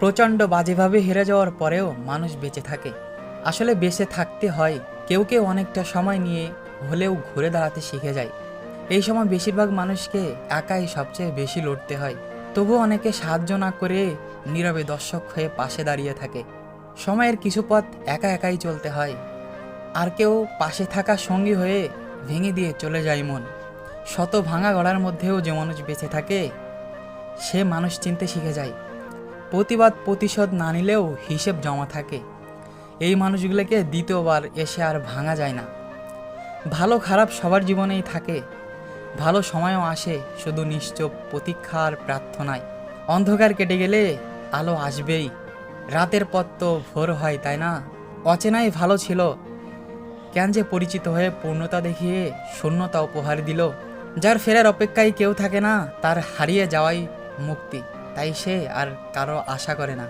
প্রচণ্ড বাজেভাবে হেরে যাওয়ার পরেও মানুষ বেঁচে থাকে। আসলে বেঁচে থাকতে হয়, কেউ কেউ অনেকটা সময় নিয়ে হলেও ঘুরে দাঁড়াতে শিখে যায়। এই সময় বেশিরভাগ মানুষকে একাই সবচেয়ে বেশি লড়তে হয়। তবু অনেকে সাহায্য না করে নীরবে দর্শক হয়ে পাশে দাঁড়িয়ে থাকে। সময়ের কিছু পথ একা একাই চলতে হয়, আর কেউ পাশে থাকা সঙ্গী হয়ে ভেঙে দিয়ে চলে যায় মন। শত ভাঙা গড়ার মধ্যেও যে মানুষ বেঁচে থাকে, সে মানুষ চিনতে শিখে যায়। প্রতিবাদ প্রতিশোধ না নিলেও হিসেব জমা থাকে। এই মানুষগুলোকে দ্বিতীয়বার এসে আর ভাঙা যায় না। ভালো খারাপ সবার জীবনেই থাকে, ভালো সময়ও আসে শুধু নিশ্চুপ প্রতীক্ষা আর প্রার্থনায়। অন্ধকার কেটে গেলে আলো আসবেই, রাতের পথ তো ভোর হয়, তাই না? অচেনাই ভালো ছিল, কেন যে পরিচিত হয়ে পূর্ণতা দেখিয়ে শূন্যতা উপহার দিল। যার ফেরার অপেক্ষায় কেউ থাকে না, তার হারিয়ে যাওয়াই মুক্তি, তাই সে আর কারো আশা করে না।